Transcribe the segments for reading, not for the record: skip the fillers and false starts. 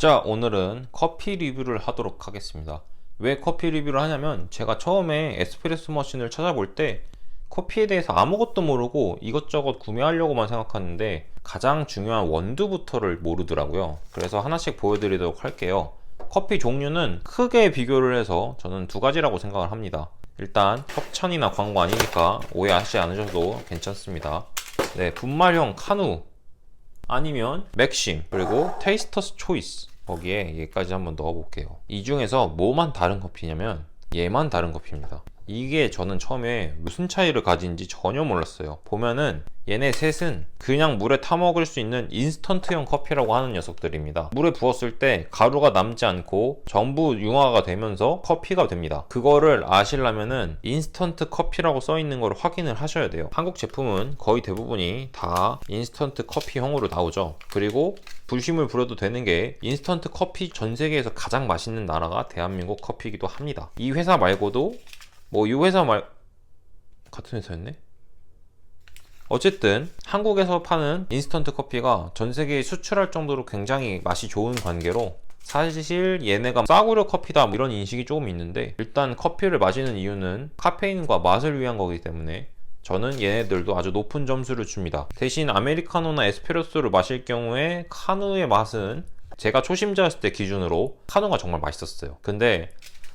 자, 오늘은 커피 리뷰를 하도록 하겠습니다. 왜 커피 리뷰를 하냐면 제가 처음에 에스프레소 머신을 찾아볼 때 커피에 대해서 아무것도 모르고 이것저것 구매하려고만 생각하는데 가장 중요한 원두부터를 모르더라고요. 그래서 하나씩 보여드리도록 할게요. 커피 종류는 크게 비교를 해서 저는 두 가지라고 생각을 합니다. 일단 협찬이나 광고 아니니까 오해하지 않으셔도 괜찮습니다. 네, 분말형 카누 아니면 맥심, 그리고 테이스터스 초이스, 거기에 얘까지 한번 넣어볼게요. 이 중에서 뭐만 다른 커피냐면 얘만 다른 커피입니다. 이게 저는 처음에 무슨 차이를 가진지 전혀 몰랐어요. 보면은 얘네 셋은 그냥 물에 타먹을 수 있는 인스턴트형 커피라고 하는 녀석들입니다. 물에 부었을 때 가루가 남지 않고 전부 융화가 되면서 커피가 됩니다. 그거를 아시려면은 인스턴트 커피라고 써있는 걸 확인을 하셔야 돼요. 한국 제품은 거의 대부분이 다 인스턴트 커피형으로 나오죠. 그리고 불심을 부려도 되는 게 인스턴트 커피 전 세계에서 가장 맛있는 나라가 대한민국 커피이기도 합니다. 이 회사 말고도 이 회사 같은 회사였네? 어쨌든 한국에서 파는 인스턴트 커피가 전 세계에 수출할 정도로 굉장히 맛이 좋은 관계로 사실 얘네가 싸구려 커피다 이런 인식이 조금 있는데, 일단 커피를 마시는 이유는 카페인과 맛을 위한 거기 때문에 저는 얘네들도 아주 높은 점수를 줍니다. 대신 아메리카노나 에스프레소를 마실 경우에 카누의 맛은 제가 초심자였을 때 기준으로 카누가 정말 맛있었어요. 근데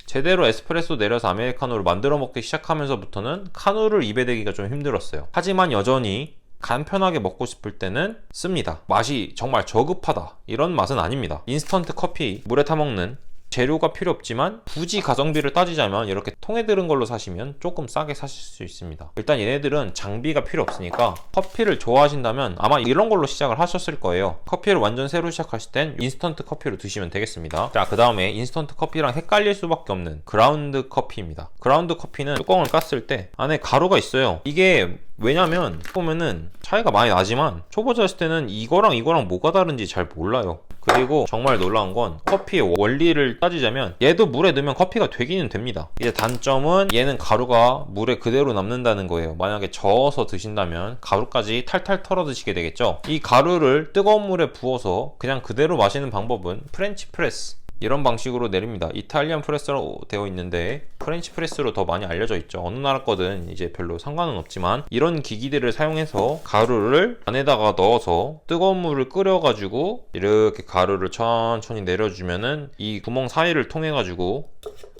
제대로 에스프레소 내려서 아메리카노를 만들어 먹기 시작하면서부터는 카누를 입에 대기가 좀 힘들었어요. 하지만 여전히 간편하게 먹고 싶을 때는 씁니다. 맛이 정말 저급하다 이런 맛은 아닙니다. 인스턴트 커피 물에 타먹는 재료가 필요 없지만 굳이 가성비를 따지자면 이렇게 통에 들은 걸로 사시면 조금 싸게 사실 수 있습니다. 일단 얘네들은 장비가 필요 없으니까 커피를 좋아하신다면 아마 이런 걸로 시작을 하셨을 거예요. 커피를 완전 새로 시작하실 땐 인스턴트 커피로 드시면 되겠습니다. 자, 그 다음에 인스턴트 커피랑 헷갈릴 수밖에 없는 그라운드 커피입니다. 그라운드 커피는 뚜껑을 깠을 때 안에 가루가 있어요. 이게 왜냐면 보면은 차이가 많이 나지만 초보자였을 때는 이거랑 뭐가 다른지 잘 몰라요. 그리고 정말 놀라운 건 커피의 원리를 따지자면 얘도 물에 넣으면 커피가 되기는 됩니다. 이제 단점은 얘는 가루가 물에 그대로 남는다는 거예요. 만약에 저어서 드신다면 가루까지 탈탈 털어 드시게 되겠죠. 이 가루를 뜨거운 물에 부어서 그냥 그대로 마시는 방법은 프렌치 프레스, 이런 방식으로 내립니다. 이탈리안 프레스로 되어 있는데 프렌치 프레스로 더 많이 알려져 있죠. 어느 나라 거든 이제 별로 상관은 없지만 이런 기기들을 사용해서 가루를 안에다가 넣어서 뜨거운 물을 끓여가지고 이렇게 가루를 천천히 내려주면은 이 구멍 사이를 통해 가지고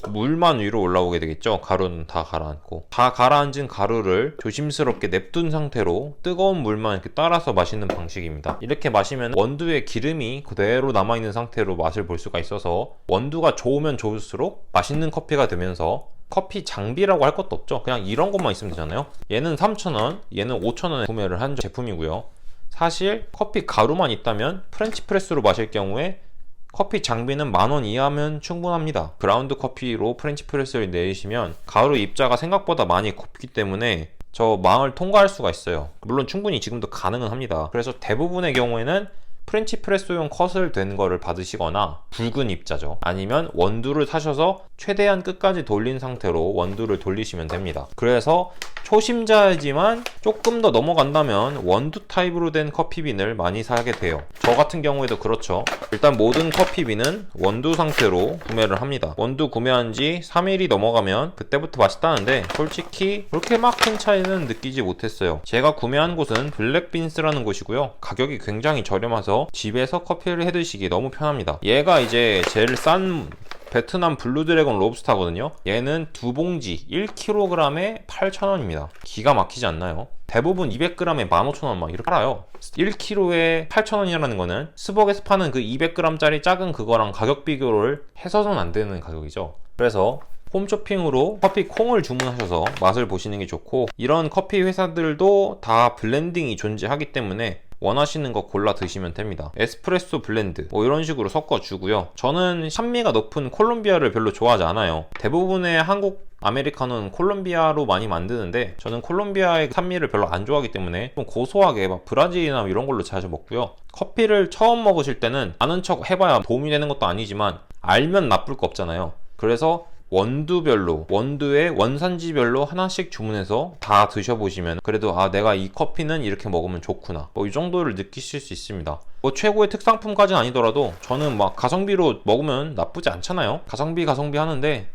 물만 위로 올라오게 되겠죠. 가루는 다 가라앉고, 다 가라앉은 가루를 조심스럽게 냅둔 상태로 뜨거운 물만 이렇게 따라서 마시는 방식입니다. 이렇게 마시면 원두의 기름이 그대로 남아있는 상태로 맛을 볼 수가 있어서 원두가 좋으면 좋을수록 맛있는 커피가 되면서 커피 장비라고 할 것도 없죠. 그냥 이런 것만 있으면 되잖아요. 얘는 3,000원, 얘는 5,000원에 구매를 한 제품이고요. 사실 커피 가루만 있다면 프렌치 프레스로 마실 경우에 커피 장비는 10,000원 이하면 충분합니다. 그라운드 커피로 프렌치 프레스를 내리시면 가루 입자가 생각보다 많이 곱기 때문에 저 망을 통과할 수가 있어요. 물론 충분히 지금도 가능은 합니다. 그래서 대부분의 경우에는 프렌치 프레소용 컷을 된 거를 받으시거나 굵은 입자죠. 아니면 원두를 사셔서 최대한 끝까지 돌린 상태로 원두를 돌리시면 됩니다. 그래서 초심자이지만 조금 더 넘어간다면 원두 타입으로 된 커피빈을 많이 사게 돼요. 저 같은 경우에도 그렇죠. 일단 모든 커피빈은 원두 상태로 구매를 합니다. 원두 구매한 지 3일이 넘어가면 그때부터 맛있다는데 솔직히 그렇게 막 큰 차이는 느끼지 못했어요. 제가 구매한 곳은 블랙빈스라는 곳이고요. 가격이 굉장히 저렴해서 집에서 커피를 해드시기 너무 편합니다. 얘가 이제 제일 싼 베트남 블루드래곤 로브스타거든요. 얘는 두 봉지 1kg에 8,000원입니다. 기가 막히지 않나요? 대부분 200g에 15,000원 막 이렇게 팔아요. 1kg에 8,000원이라는 거는 스벅에서 파는 그 200g짜리 작은 그거랑 가격 비교를 해서는 안 되는 가격이죠. 그래서 홈쇼핑으로 커피 콩을 주문하셔서 맛을 보시는 게 좋고, 이런 커피 회사들도 다 블렌딩이 존재하기 때문에 원하시는 거 골라 드시면 됩니다. 에스프레소 블렌드 이런 식으로 섞어 주고요. 저는 산미가 높은 콜롬비아를 별로 좋아하지 않아요. 대부분의 한국 아메리카노는 콜롬비아로 많이 만드는데 저는 콜롬비아의 산미를 별로 안 좋아하기 때문에 좀 고소하게 막 브라질이나 이런 걸로 자주 먹고요. 커피를 처음 먹으실 때는 아는 척 해봐야 도움이 되는 것도 아니지만 알면 나쁠 거 없잖아요. 그래서 원두별로, 원두의 원산지별로 하나씩 주문해서 다 드셔보시면 그래도 아 내가 이 커피는 이렇게 먹으면 좋구나 뭐 이 정도를 느끼실 수 있습니다. 뭐 최고의 특상품까지는 아니더라도 저는 막 가성비로 먹으면 나쁘지 않잖아요. 가성비 하는데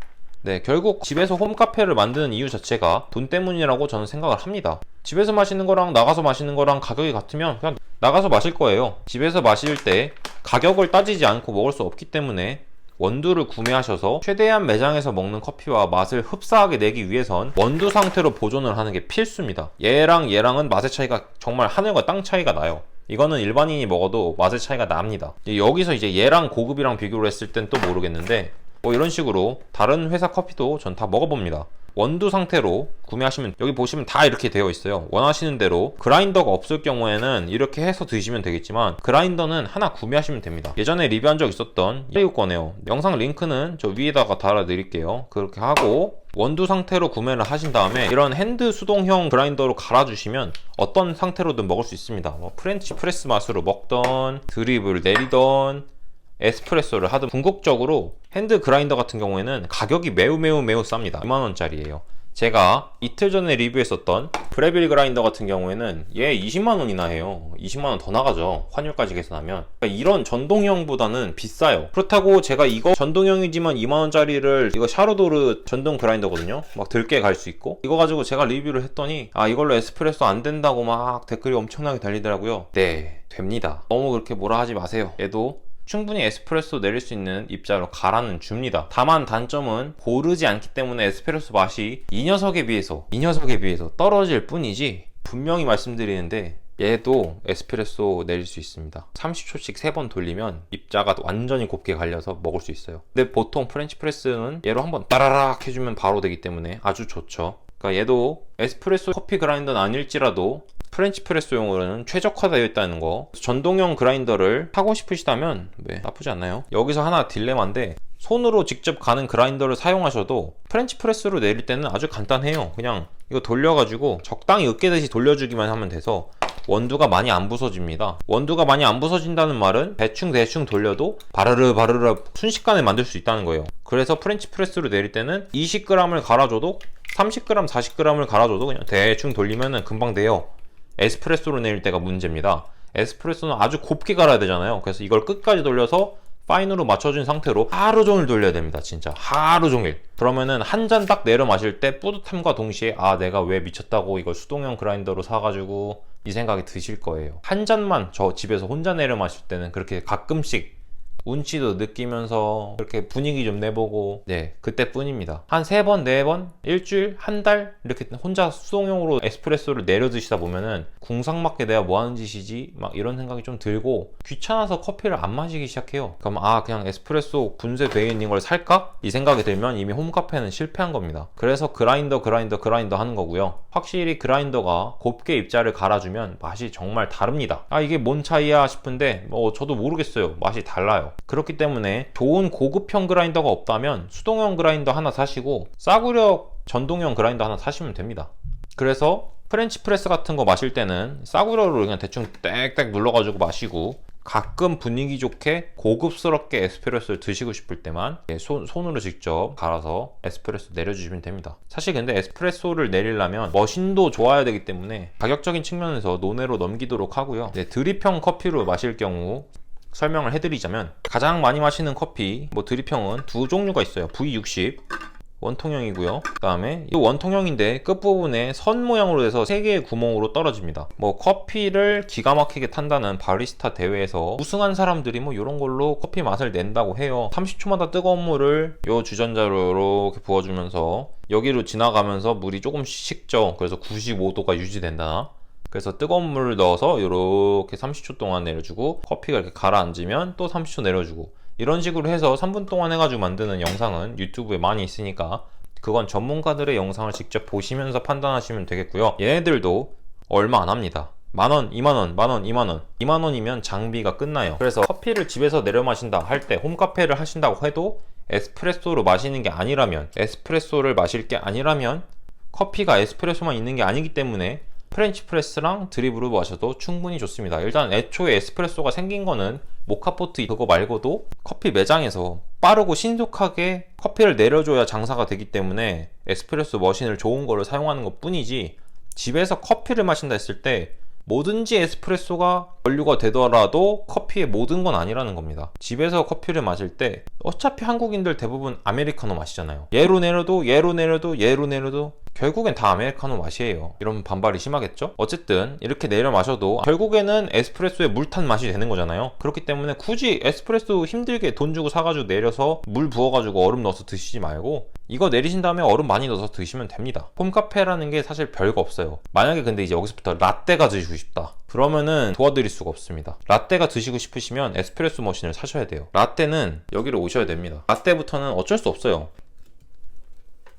네, 결국 집에서 홈카페를 만드는 이유 자체가 돈 때문이라고 저는 생각을 합니다. 집에서 마시는 거랑 나가서 마시는 거랑 가격이 같으면 그냥 나가서 마실 거예요. 집에서 마실 때 가격을 따지지 않고 먹을 수 없기 때문에 원두를 구매하셔서 최대한 매장에서 먹는 커피와 맛을 흡사하게 내기 위해선 원두 상태로 보존을 하는 게 필수입니다. 얘랑은 맛의 차이가 정말 하늘과 땅 차이가 나요. 이거는 일반인이 먹어도 맛의 차이가 납니다. 여기서 이제 얘랑 고급이랑 비교를 했을 땐 또 모르겠는데 뭐 이런 식으로 다른 회사 커피도 전 다 먹어봅니다. 원두 상태로 구매하시면 여기 보시면 다 이렇게 되어 있어요. 원하시는 대로 그라인더가 없을 경우에는 이렇게 해서 드시면 되겠지만 그라인더는 하나 구매하시면 됩니다. 예전에 리뷰한 적 있었던 이거 꺼내요. 영상 링크는 저 위에다가 달아 드릴게요. 그렇게 하고 원두 상태로 구매를 하신 다음에 이런 핸드 수동형 그라인더로 갈아주시면 어떤 상태로든 먹을 수 있습니다. 뭐 프렌치 프레스 맛으로 먹던 드립을 내리던 에스프레소를 하든 궁극적으로 핸드 그라인더 같은 경우에는 가격이 매우 쌉니다. 2만원짜리예요. 제가 이틀 전에 리뷰했었던 브레빌 그라인더 같은 경우에는 얘 20만원이나 해요. 20만원 더 나가죠. 환율까지 계산하면. 그러니까 이런 전동형보다는 비싸요. 그렇다고 제가 이거 전동형이지만 2만원짜리를 이거 샤로도르 전동 그라인더거든요. 막 들게 갈 수 있고 이거 가지고 제가 리뷰를 했더니 아 이걸로 에스프레소 안 된다고 막 댓글이 엄청나게 달리더라고요. 네, 됩니다. 너무 그렇게 뭐라 하지 마세요. 얘도 충분히 에스프레소 내릴 수 있는 입자로 갈아는 줍니다. 다만 단점은 고르지 않기 때문에 에스프레소 맛이 이 녀석에 비해서 떨어질 뿐이지 분명히 말씀드리는데 얘도 에스프레소 내릴 수 있습니다. 30초씩 3번 돌리면 입자가 완전히 곱게 갈려서 먹을 수 있어요. 근데 보통 프렌치 프레스는 얘로 한번 따라락 해주면 바로 되기 때문에 아주 좋죠. 그러니까 얘도 에스프레소 커피 그라인더는 아닐지라도 프렌치 프레스용으로는 최적화되어 있다는 거. 전동형 그라인더를 하고 싶으시다면 나쁘지 않나요? 여기서 하나 딜레마인데 손으로 직접 가는 그라인더를 사용하셔도 프렌치 프레스로 내릴 때는 아주 간단해요. 그냥 이거 돌려가지고 적당히 으깨듯이 돌려주기만 하면 돼서 원두가 많이 안 부서집니다. 원두가 많이 안 부서진다는 말은 대충 돌려도 바르르 순식간에 만들 수 있다는 거예요. 그래서 프렌치 프레스로 내릴 때는 20g을 갈아줘도 30g, 40g을 갈아줘도 그냥 대충 돌리면은 금방 돼요. 에스프레소로 내릴 때가 문제입니다. 에스프레소는 아주 곱게 갈아야 되잖아요. 그래서 이걸 끝까지 돌려서 파인으로 맞춰준 상태로 하루 종일 돌려야 됩니다. 진짜 하루 종일. 그러면은 한 잔 딱 내려 마실 때 뿌듯함과 동시에 아 내가 왜 미쳤다고 이걸 수동형 그라인더로 사가지고 이 생각이 드실 거예요. 한 잔만 저 집에서 혼자 내려 마실 때는 그렇게 가끔씩 운치도 느끼면서 그렇게 분위기 좀 내보고 네 그때뿐입니다. 한 3번, 4번, 일주일, 한 달 이렇게 혼자 수동용으로 에스프레소를 내려 드시다 보면은 궁상맞게 내가 뭐 하는 짓이지 막 이런 생각이 좀 들고 귀찮아서 커피를 안 마시기 시작해요. 그럼 아 그냥 에스프레소 분쇄되어 있는 걸 살까? 이 생각이 들면 이미 홈카페는 실패한 겁니다. 그래서 그라인더 하는 거고요. 확실히 그라인더가 곱게 입자를 갈아주면 맛이 정말 다릅니다. 아 이게 뭔 차이야 싶은데 저도 모르겠어요. 맛이 달라요. 그렇기 때문에 좋은 고급형 그라인더가 없다면 수동형 그라인더 하나 사시고 싸구려 전동형 그라인더 하나 사시면 됩니다. 그래서 프렌치 프레스 같은 거 마실 때는 싸구려로 그냥 대충 땡땡 눌러가지고 마시고 가끔 분위기 좋게 고급스럽게 에스프레소를 드시고 싶을 때만 손으로 직접 갈아서 에스프레소 내려주시면 됩니다. 사실 근데 에스프레소를 내리려면 머신도 좋아야 되기 때문에 가격적인 측면에서 논외로 넘기도록 하고요. 드립형 커피로 마실 경우 설명을 해드리자면 가장 많이 마시는 커피 드립형은 두 종류가 있어요. V60 원통형이고요. 그 다음에 이 원통형인데 끝부분에 선 모양으로 돼서 3개의 구멍으로 떨어집니다. 커피를 기가 막히게 탄다는 바리스타 대회에서 우승한 사람들이 이런 걸로 커피 맛을 낸다고 해요. 30초마다 뜨거운 물을 요 주전자로 이렇게 부어주면서 여기로 지나가면서 물이 조금씩 식죠. 그래서 95도가 유지된다. 그래서 뜨거운 물을 넣어서 이렇게 30초 동안 내려주고 커피가 이렇게 가라앉으면 또 30초 내려주고 이런 식으로 해서 3분 동안 해가지고 만드는 영상은 유튜브에 많이 있으니까 그건 전문가들의 영상을 직접 보시면서 판단하시면 되겠고요. 얘네들도 얼마 안 합니다. 만원, 2만원, 만원, 2만원 2만원이면 장비가 끝나요. 그래서 커피를 집에서 내려 마신다 할 때 홈카페를 하신다고 해도 에스프레소로 마시는 게 아니라면 에스프레소를 마실 게 아니라면 커피가 에스프레소만 있는 게 아니기 때문에 프렌치 프레스랑 드립으로 마셔도 충분히 좋습니다. 일단 애초에 에스프레소가 생긴 거는 모카포트 그거 말고도 커피 매장에서 빠르고 신속하게 커피를 내려줘야 장사가 되기 때문에 에스프레소 머신을 좋은 거를 사용하는 것 뿐이지, 집에서 커피를 마신다 했을 때 뭐든지 에스프레소가 원료가 되더라도 커피의 모든 건 아니라는 겁니다. 집에서 커피를 마실 때 어차피 한국인들 대부분 아메리카노 마시잖아요. 얘로 내려도 얘로 내려도 얘로 내려도 결국엔 다 아메리카노 맛이에요. 이러면 반발이 심하겠죠? 어쨌든 이렇게 내려 마셔도 결국에는 에스프레소에 물 탄 맛이 되는 거잖아요. 그렇기 때문에 굳이 에스프레소 힘들게 돈 주고 사가지고 내려서 물 부어가지고 얼음 넣어서 드시지 말고 이거 내리신 다음에 얼음 많이 넣어서 드시면 됩니다. 홈카페라는 게 사실 별거 없어요. 만약에 근데 이제 여기서부터 라떼가 드시고 싶다, 그러면은 도와드릴 수가 없습니다. 라떼가 드시고 싶으시면 에스프레소 머신을 사셔야 돼요. 라떼는 여기로 오셔야 됩니다. 라떼부터는 어쩔 수 없어요.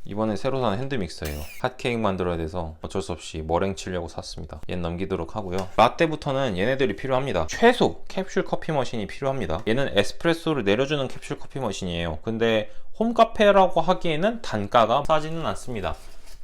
이번에 새로 산 핸드믹서예요. 핫케이크 만들어야 돼서 어쩔 수 없이 머랭 치려고 샀습니다. 얘는 넘기도록 하고요. 라떼부터는 얘네들이 필요합니다. 최소 캡슐 커피 머신이 필요합니다. 얘는 에스프레소를 내려주는 캡슐 커피 머신이에요. 근데 홈카페라고 하기에는 단가가 싸지는 않습니다.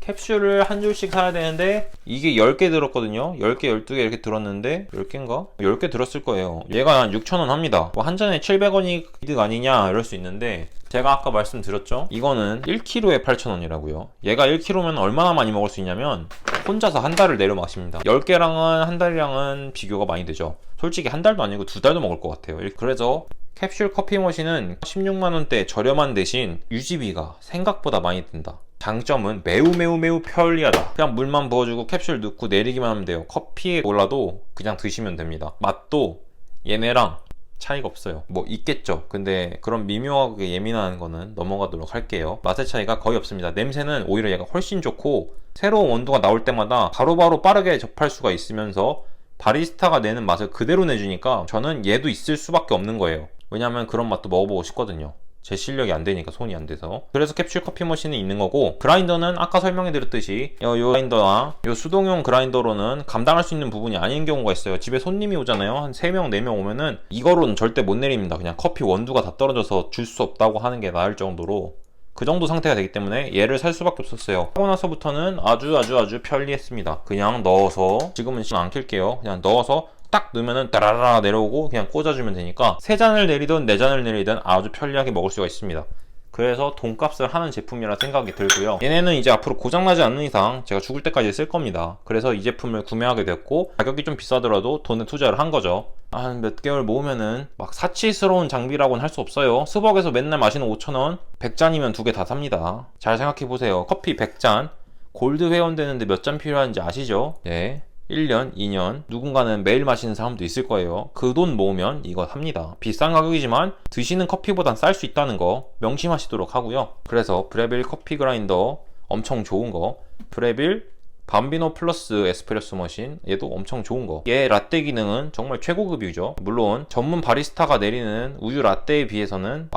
캡슐을 한 줄씩 사야 되는데 이게 10개 들었거든요. 10개, 12개 이렇게 들었는데 10개인가? 10개 들었을 거예요. 얘가 한 6,000원 합니다. 뭐 한 잔에 700원이 이득 아니냐 이럴 수 있는데, 제가 아까 말씀드렸죠? 이거는 1kg에 8,000원이라고요. 얘가 1kg면 얼마나 많이 먹을 수 있냐면 혼자서 한 달을 내려 마십니다. 10개랑은 한 달이랑은 비교가 많이 되죠. 솔직히 한 달도 아니고 두 달도 먹을 것 같아요. 그래서 캡슐 커피 머신은 16만원대 저렴한 대신 유지비가 생각보다 많이 든다. 장점은 매우 편리하다. 그냥 물만 부어주고 캡슐 넣고 내리기만 하면 돼요. 커피에 올라도 그냥 드시면 됩니다. 맛도 얘네랑 차이가 없어요. 뭐 있겠죠. 근데 그런 미묘하게 예민한 거는 넘어가도록 할게요. 맛의 차이가 거의 없습니다. 냄새는 오히려 얘가 훨씬 좋고, 새로운 원두가 나올 때마다 바로바로 빠르게 접할 수가 있으면서 바리스타가 내는 맛을 그대로 내주니까 저는 얘도 있을 수밖에 없는 거예요. 왜냐면 그런 맛도 먹어보고 싶거든요. 제 실력이 안 되니까, 손이 안 돼서. 그래서 캡슐 커피 머신이 있는 거고, 그라인더는 아까 설명해 드렸듯이 요 그라인더나 요 수동용 그라인더로는 감당할 수 있는 부분이 아닌 경우가 있어요. 집에 손님이 오잖아요. 한 3명 4명 오면은 이거로는 절대 못 내립니다. 그냥 커피 원두가 다 떨어져서 줄 수 없다고 하는 게 나을 정도로 그 정도 상태가 되기 때문에 얘를 살 수밖에 없었어요. 하고 나서부터는 아주 편리했습니다. 그냥 넣어서, 지금은 안 켤게요. 그냥 넣어서 딱 넣으면은 따라라 내려오고 그냥 꽂아주면 되니까 3잔을 내리든 4잔을 내리든 아주 편리하게 먹을 수가 있습니다. 그래서 돈값을 하는 제품이라 생각이 들고요. 얘네는 이제 앞으로 고장나지 않는 이상 제가 죽을 때까지 쓸 겁니다. 그래서 이 제품을 구매하게 됐고, 가격이 좀 비싸더라도 돈에 투자를 한 거죠. 한 몇 개월 모으면은 막 사치스러운 장비라고는 할 수 없어요. 스벅에서 맨날 마시는 5,000원 100잔이면 2개 다 삽니다. 잘 생각해보세요. 커피 100잔 골드 회원 되는데 몇 잔 필요한지 아시죠? 네. 1년, 2년, 누군가는 매일 마시는 사람도 있을 거예요. 그 돈 모으면 이거 삽니다. 비싼 가격이지만 드시는 커피보단 쌀 수 있다는 거 명심하시도록 하고요. 그래서 브레빌 커피 그라인더 엄청 좋은 거, 브레빌 밤비노 플러스 에스프레소 머신, 얘도 엄청 좋은 거. 얘 라떼 기능은 정말 최고급이죠. 물론 전문 바리스타가 내리는 우유 라떼에 비해서는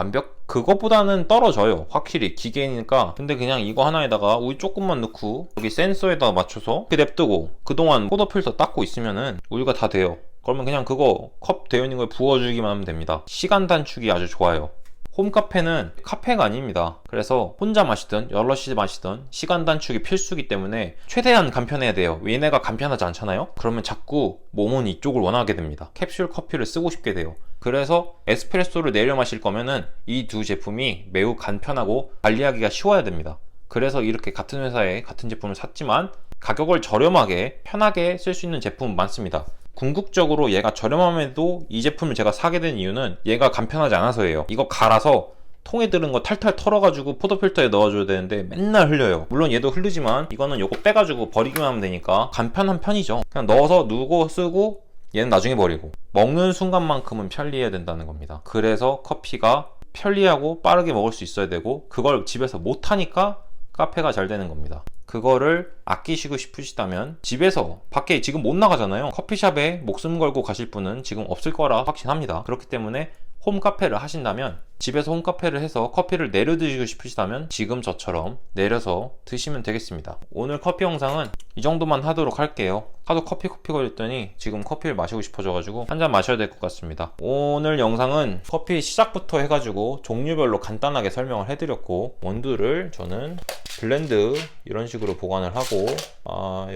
그것보다는 떨어져요. 확실히 기계니까. 근데 그냥 이거 하나에다가 우유 조금만 넣고 여기 센서에다 맞춰서 이렇게 냅두고 그동안 포도 필터 닦고 있으면은 우유가 다 돼요. 그러면 그냥 그거 컵 되어 있는 걸 부어주기만 하면 됩니다. 시간 단축이 아주 좋아요. 홈카페는 카페가 아닙니다. 그래서 혼자 마시든 여럿이 마시든 시간 단축이 필수이기 때문에 최대한 간편해야 돼요. 얘네가 간편하지 않잖아요? 그러면 자꾸 몸은 이쪽을 원하게 됩니다. 캡슐 커피를 쓰고 싶게 돼요. 그래서 에스프레소를 내려 마실 거면은 이 두 제품이 매우 간편하고 관리하기가 쉬워야 됩니다. 그래서 이렇게 같은 회사에 같은 제품을 샀지만 가격을 저렴하게 편하게 쓸 수 있는 제품은 많습니다. 궁극적으로 얘가 저렴함에도 이 제품을 제가 사게 된 이유는 얘가 간편하지 않아서예요. 이거 갈아서 통에 들은 거 탈탈 털어가지고 포도필터에 넣어줘야 되는데 맨날 흘려요. 물론 얘도 흐르지만 이거는 요거 빼가지고 버리기만 하면 되니까 간편한 편이죠. 그냥 넣어서 누고 쓰고 얘는 나중에 버리고, 먹는 순간만큼은 편리해야 된다는 겁니다. 그래서 커피가 편리하고 빠르게 먹을 수 있어야 되고, 그걸 집에서 못하니까 카페가 잘 되는 겁니다. 그거를 아끼시고 싶으시다면 집에서, 밖에 지금 못 나가잖아요. 커피숍에 목숨 걸고 가실 분은 지금 없을 거라 확신합니다. 그렇기 때문에 홈카페를 하신다면, 집에서 홈카페를 해서 커피를 내려 드시고 싶으시다면 지금 저처럼 내려서 드시면 되겠습니다. 오늘 커피 영상은 이 정도만 하도록 할게요. 하도 커피 걸렸더니 지금 커피를 마시고 싶어져가지고 한 잔 마셔야 될 것 같습니다. 오늘 영상은 커피 시작부터 해가지고 종류별로 간단하게 설명을 해드렸고, 원두를 저는 블렌드 이런 식으로 보관을 하고,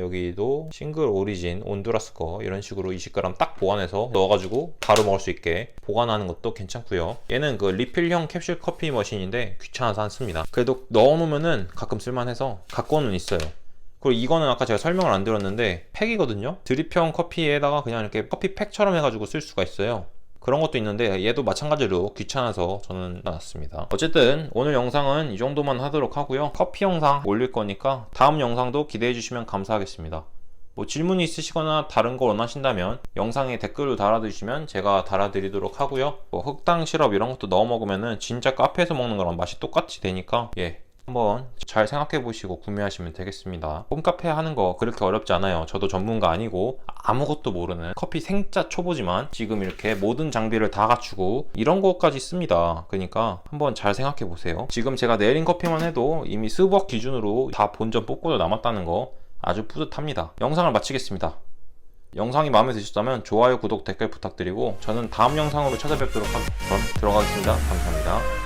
여기도 싱글 오리진 온두라스 거 이런 식으로 20g 딱 보관해서 넣어가지고 바로 먹을 수 있게 보관하는 것도 괜찮고요. 얘는 그 리필형 캡슐 커피 머신인데 귀찮아서 안 씁니다. 그래도 넣어놓으면은 가끔 쓸만해서 갖고는 있어요. 그리고 이거는 아까 제가 설명을 안 드렸는데 팩이거든요. 드립형 커피에다가 그냥 이렇게 커피 팩처럼 해가지고 쓸 수가 있어요. 그런 것도 있는데 얘도 마찬가지로 귀찮아서 저는 놔놨습니다. 어쨌든 오늘 영상은 이 정도만 하도록 하고요. 커피 영상 올릴 거니까 다음 영상도 기대해 주시면 감사하겠습니다. 뭐 질문이 있으시거나 다른 거 원하신다면 영상에 댓글로 달아주시면 제가 달아드리도록 하고요. 뭐 흑당 시럽 이런 것도 넣어 먹으면은 진짜 카페에서 먹는 거랑 맛이 똑같이 되니까 한번 잘 생각해 보시고 구매하시면 되겠습니다. 홈카페 하는 거 그렇게 어렵지 않아요. 저도 전문가 아니고 아무것도 모르는 커피 생짜 초보지만 지금 이렇게 모든 장비를 다 갖추고 이런 것까지 씁니다. 그러니까 한번 잘 생각해 보세요. 지금 제가 내린 커피만 해도 이미 스벅 기준으로 다 본전 뽑고도 남았다는 거 아주 뿌듯합니다. 영상을 마치겠습니다. 영상이 마음에 드셨다면 좋아요, 구독, 댓글 부탁드리고 저는 다음 영상으로 찾아뵙도록 하겠습니다. 그럼 들어가겠습니다. 감사합니다.